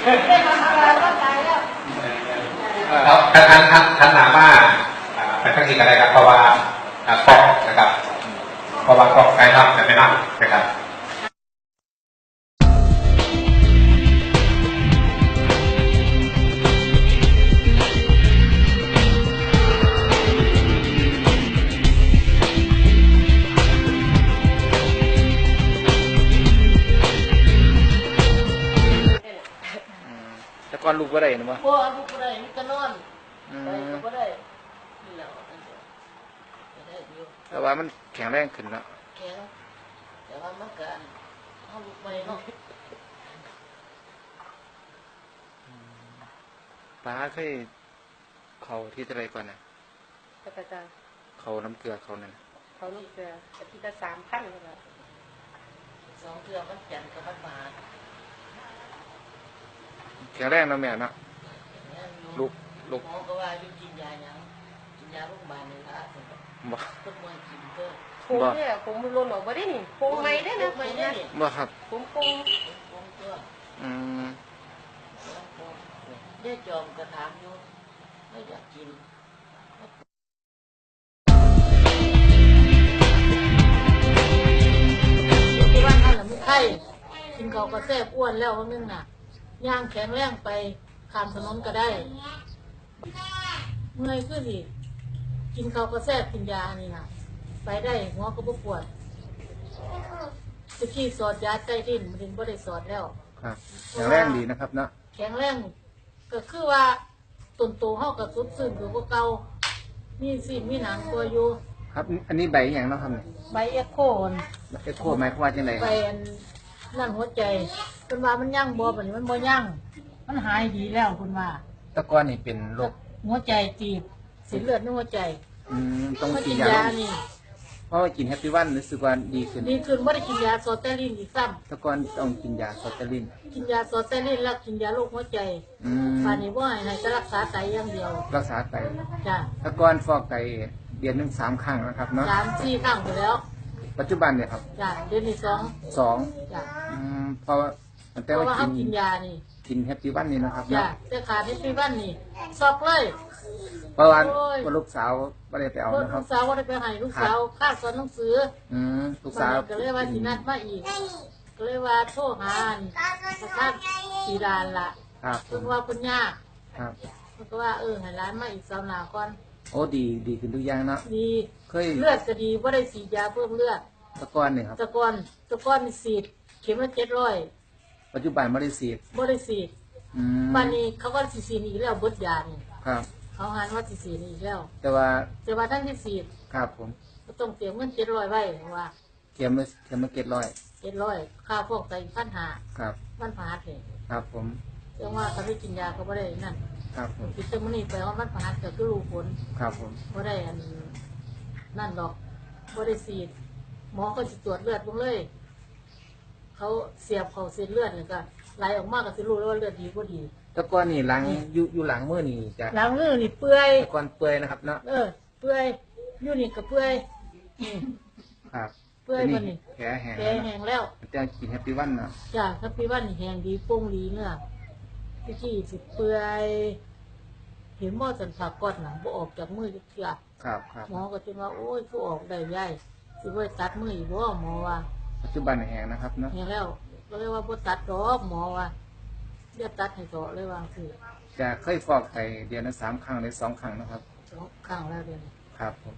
แล้วท่านนามาเป็นทั้งนี้กันได้ครับเพราะว่าฟอกนะครับเพราะว่าฟอกไกลรับแต่ไม่นั่งนะครับแต่ก่อนลูกก็ได้นะมั้งลูกก็ได้มีก็นอนไปก็ได้นี่แหละแต่ว่ามันแข็งแรงขึ้นแล้วแข็งแต่ว่ามันก็เอาลูกไปเนาะป้าเคยเขาที่อะไรก่อนนะเขาน้ำเกลือเขานั่นเขาลูกเสืออาทิตย์ละ3,000เลยค่ะ2เทื่อมันแข็งกับมันบาดแข็งแรงนะแม่เนาะลูกหมอก็ว่าอยู่กินยาหยังกินยาโรงพยาบาลนี่ล่ะบ่ต้นมวยกินเด้อผมเนี่ยผมมันหล่นออกบ่ได้นี่ผมใหม่ได้นะใหม่ได้นี่บ่ครับผมตัวได้จอมกระถางอยู่ไม่อยากกินที่บ้านท่านน่ะมีไข้กินข้าวก็แซ่บอ้วนแล้วว่านึงน่ะย่างแข็งแรงไปข้ามถนนก็ได้เมื่อยขึ้นอีกกินข้าวก็แซ่บกินยานี่น่ะไปได้หัวก็บ่ปวดตะกี้สอดยาใต้ดินมันถึงบ่ได้สอดแล้วครับแข็งแรงดีนะครับเนาะแข็งแรงก็คือว่าต้นโตเฮาก็สุดซึ้งอยู่กว่าเก่ามีสิมีหนังตัวอยู่ครับอันนี้ใบอย่างเนาะครับเนี่ยใบเอ็กโคนเอ็กโคหมายความว่าจังไดใบนั่นหัวใจเพิ่นว่ามันยั่งบ่บัดนี้มันบ่ยั่งมันหายดีแล้วคุณว่าตะกอนนี่เป็นโรคหัวใจตีบเส้นเลือดในหัวใจต้องกินยานี่เพราะว่ากินแฮปปี้วันรู้สึกว่าดีขึ้นไม่ได้กินยาโซเตลินอีกซ้ำตะกอนต้องกินยาโซเตลินกินยาโซเตลินแล้วกินยาโรคหัวใจป่านนี้ว่าให้จะรักษาไตอย่างเดียวรักษาไตจ้ะตะกอนฟอกไตเดือนหนึ่ง3 ครั้งนะครับเนาะ3-4 ครั้งไปแล้วปัจจุบันเนี่ยครับจ้ะเดือนที่2จ้ะเพราะว่าแต่ว่ากินยานี่กินแฮปปี้วันนี่นะครับจ้ะแต่ขาดแฮปปี้วันนี่ซอกเลยเพราะว่าลูกสาวไม่ได้ไปเอานะครับลูกสาวว่าได้ไปให้ลูกสาวค่าสอนหนังสือลูกสาวก็เลยว่าสินัดมาอีกก็เลยว่าโทรหาพระท่านสีดานละเพิ่นว่าเพิ่นยากเพิ่นก็ว่าให้ร้านมาอีก2 หน้าก่อนโอ้ดีขึ้นทุกอย่างเนาะดีเลือดก็ดีบ่ได้ฉีดยาเพิ่มเลือดตะกอนนี่ครับตะกอนนี่ฉีดเข็มละ700ปัจจุบันไม่ได้ฉีดบัดนี้เขาก็สิฉีดอีกแล้วเบิดยานี่ครับเขาหันว่าสิฉีดอีกแล้วแต่ว่าท่านที่ฉีดครับผมก็ต้องเตรียมเงิน700ไว้ว่าเข็มละ700ค่าพวกไต1,500ครับมันผาดนี่ครับผมจังว่าเขาได้กินยาก็บ่ได้นั่นครับผมกินมื้อนี้ไปว่ามันผาดก็คือรู้ผลครับผมบ่ได้นั่นดอกบ่ได้ฉีดหมอก็สิตรวจเลือดเบิ่งเลยเขาเสียบเข้าเส้นเลือดนี่ก็ไหลออกมาก็สิรู้แล้วว่าเลือดดีบ่ดีตะกอนนี่หลังอยู่หลังมือนี่จะหลังมือนี่เปื่อยตะกอนเปื่อยนะครับเนาะเปื่อยอยู่นี่ก็เปื่อยครับเปื่อยบ่นี่แผลแห้งแล้วแต่กินแฮปปี้วันนะจ้ะแฮปปี้วันนี่แห้งดีโป่งดีเนื้อที่สิเปื่อยเห็นหมอสันผักก้อนหนังบ่ออกจากมือจักเทื่อครับหมอก็จะว่าโอ้ยผู้ออกได้ใหญ่สิไว้ตัดมืออีกบ่หมอว่าปัจจุบันแห้งนะครับเนาะแห้งแล้วก็เลยว่าบ่ตัดดอกหมอว่าเดี๋ยวตัดให้เถาะเลยว่าคือจะเคยฟอกไตเดือนละ3 ครั้งหรือ2 ครั้งนะครับ2 ครั้งแล้วเดือนครับผม